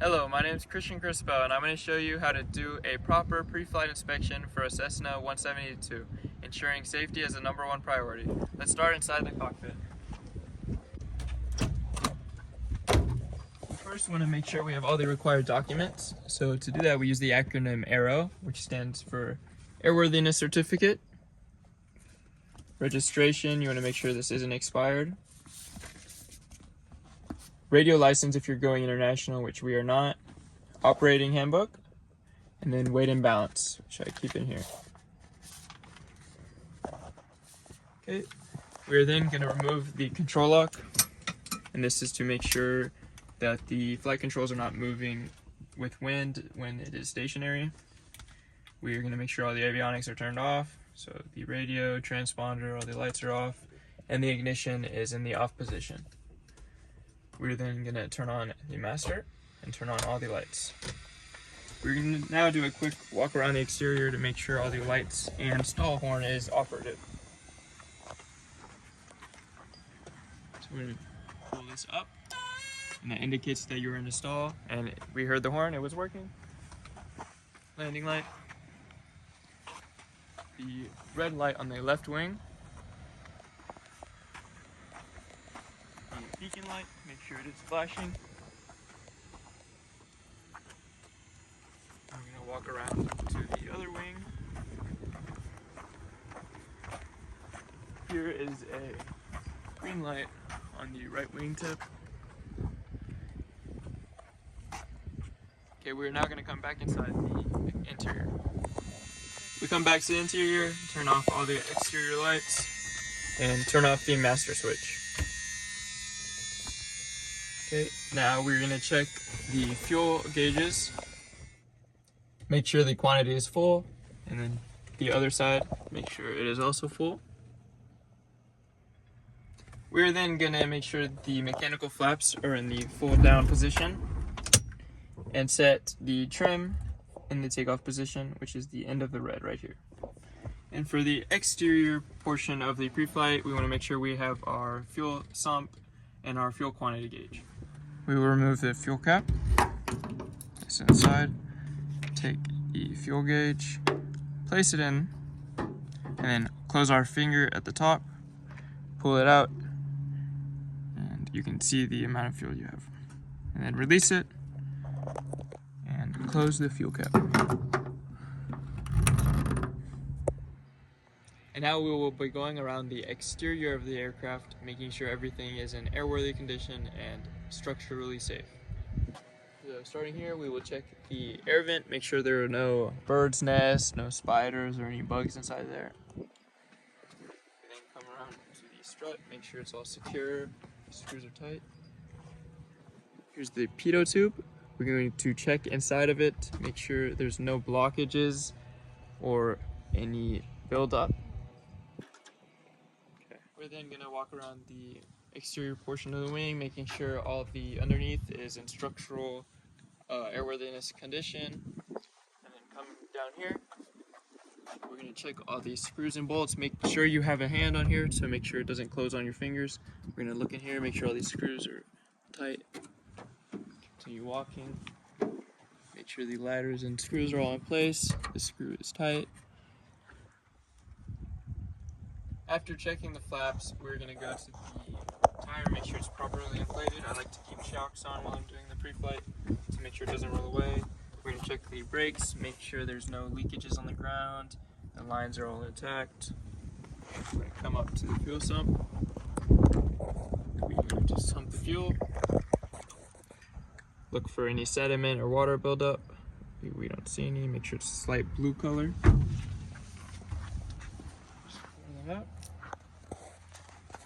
Hello, my name is Christian Crispo and I'm going to show you how to do a proper pre-flight inspection for a Cessna 172, ensuring safety is the #1 priority. Let's start inside the cockpit. First, we want to make sure we have all the required documents. So to do that, we use the acronym AARO, which stands for Airworthiness Certificate. Registration, you want to make sure this isn't expired. Radio license if you're going international, which we are not. Operating handbook, and then weight and balance, which I keep in here. Okay, we're then going to remove the control lock, and this is to make sure that the flight controls are not moving with wind when it is stationary. We're going to make sure all the avionics are turned off, so the radio, transponder, all the lights are off, and the ignition is in the off position. We're then going to turn on the master and turn on all the lights. We're going to now do a quick walk around the exterior to make sure all the lights and stall horn is operative. So we're going to pull this up, and that indicates that you're in a stall, and we heard the horn, it was working. Landing light. The red light on the left wing. The beacon light, make sure it is flashing. I'm going to walk around to the other wing. Here is a green light on the right wing tip. Okay, we're now going to come back inside the interior. We come back to the interior, turn off all the exterior lights, and turn off the master switch. Okay, now we're going to check the fuel gauges. Make sure the quantity is full, and then the other side, make sure it is also full. We're then going to make sure the mechanical flaps are in the full down position, and set the trim in the takeoff position, which is the end of the red right here. And for the exterior portion of the pre-flight, we want to make sure we have our fuel sump and our fuel quantity gauge. We will remove the fuel cap, place it inside, take the fuel gauge, place it in, and then close our finger at the top, pull it out, and you can see the amount of fuel you have. And then release it, and close the fuel cap. And now we will be going around the exterior of the aircraft, making sure everything is in airworthy condition and structurally safe. So starting here, we will check the air vent, make sure there are no birds' nests, no spiders, or any bugs inside there. We then come around to the strut, make sure it's all secure, screws are tight. Here's the pitot tube. We're going to check inside of it, make sure there's no blockages or any buildup. Okay. We're then going to walk around the exterior portion of the wing, making sure all of the underneath is in structural airworthiness condition. And then coming down here, we're going to check all these screws and bolts, make sure you have a hand on here to make sure it doesn't close on your fingers. We're going to look in here, make sure all these screws are tight. Continue walking, make sure the ladders and screws are all in place, the screw is tight. After checking the flaps, we're going to go to the tire, make sure it's properly inflated. I like to keep shocks on while I'm doing the pre-flight to make sure it doesn't roll away. We're going to check the brakes, make sure there's no leakages on the ground, the lines are all intact. We're going to come up to the fuel sump. We're going to just sump the fuel. Look for any sediment or water buildup. We don't see any. Make sure it's a slight blue color. Just pull that out.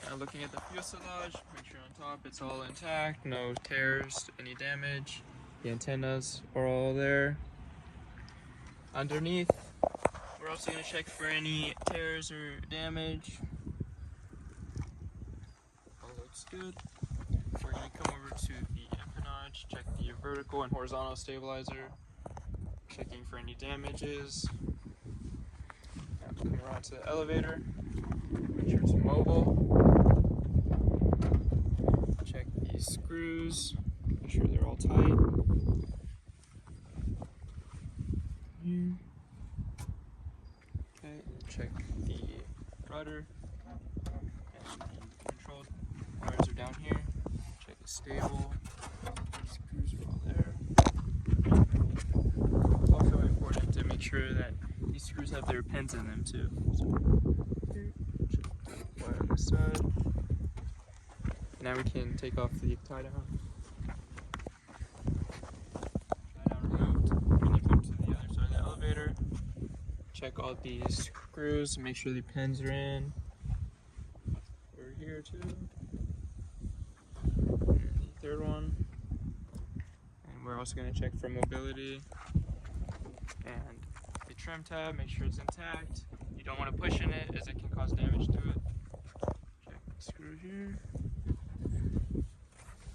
Now looking at the fuselage, make sure on top it's all intact, no tears, any damage. The antennas are all there. Underneath, we're also going to check for any tears or damage. All looks good. We're going to come over to the empennage, check the vertical and horizontal stabilizer, checking for any damages. Now come around to the elevator, make sure it's mobile. Check the screws, make make sure they're all tight. Here. Okay, check the rudder, and the control wires are down here. Check it's stable. The screws are all there. Also important to make sure that these screws have their pins in them too. So here, check the wire on this side. Now we can take off the tie down. Tie down removed. We're gonna come to the other side of the elevator. Check all these screws, make sure the pins are in. Over here too. And the third one. And we're also going to check for mobility. And the trim tab, make sure it's intact. You don't want to push in it as it can cause damage to it. Check the screw here.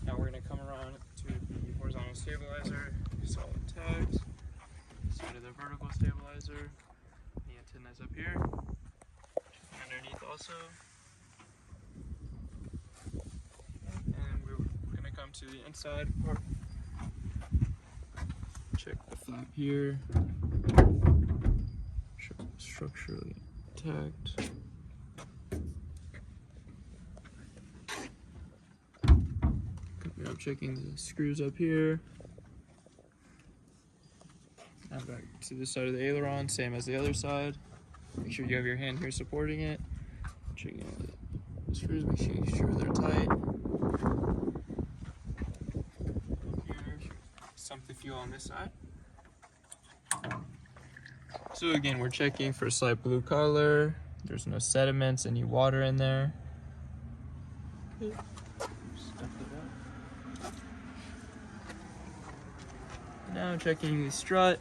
Now we're going to come around to the horizontal stabilizer. It's all intact. Side of the vertical stabilizer. The antenna's up here. Checking underneath also. And we're going to come to the inside part. Check the flap here. Structurally intact. I'm checking the screws up here. Now back to the side of the aileron, same as the other side. Make sure you have your hand here supporting it. Checking all the screws, making sure they're tight. Here, sump the fuel on this side. So again, we're checking for slight blue color. There's no sediments, any water in there. Now checking the strut,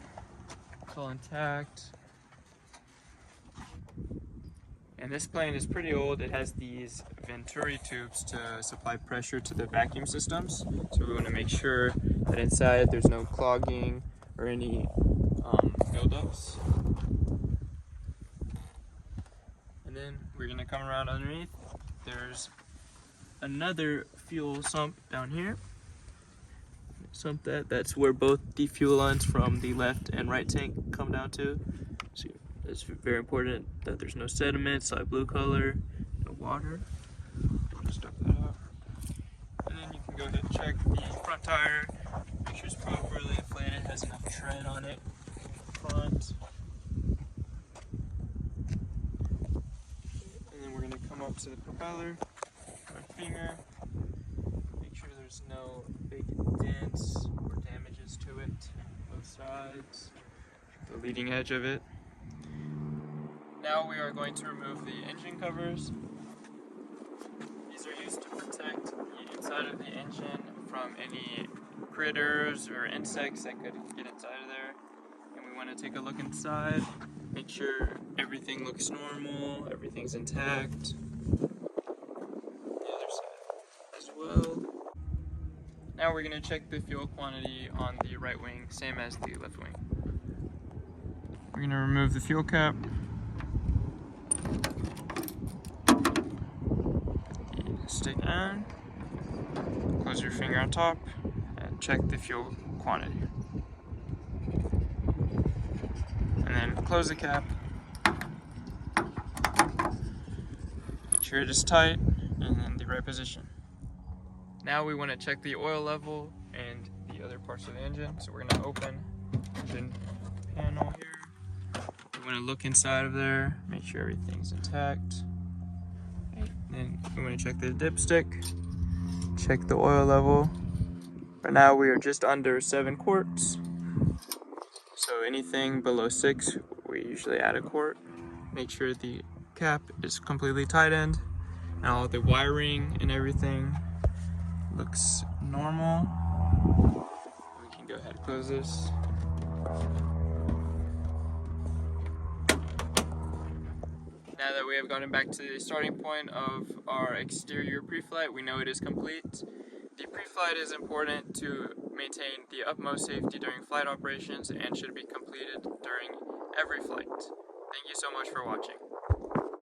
it's all intact. And this plane is pretty old. It has these Venturi tubes to supply pressure to the vacuum systems. So we want to make sure that inside there's no clogging or any buildups. And then we're going to come around underneath. There's another fuel sump down here. Sump that's where both the fuel lines from the left and right tank come down to. So it's very important that there's no sediment, slight blue color, no water. Just dump that out. And then you can go ahead and check the front tire. Make sure it's properly inflated, has enough tread on it. Front. And then we're going to come up to the propeller. Our finger. Make sure there's no big dents or damages to it. Both sides. The leading edge of it. Now we are going to remove the engine covers. These are used to protect the inside of the engine from any critters or insects that could get inside of there. And we want to take a look inside, make sure everything looks normal, everything's intact. The other side as well. Now we're going to check the fuel quantity on the right wing, same as the left wing. We're going to remove the fuel cap. Stick on, close your finger on top, and check the fuel quantity. And then close the cap. Make sure it is tight and in the right position. Now we want to check the oil level and the other parts of the engine. So we're going to open the engine panel here. We want to look inside of there, make sure everything's intact. Then we want to check the dipstick, check the oil level. Right now we are just under 7 quarts. So anything below 6, we usually add a quart. Make sure the cap is completely tightened and all the wiring and everything looks normal. We can go ahead and close this. Now that we have gotten back to the starting point of our exterior pre-flight, we know it is complete. The pre-flight is important to maintain the utmost safety during flight operations and should be completed during every flight. Thank you so much for watching.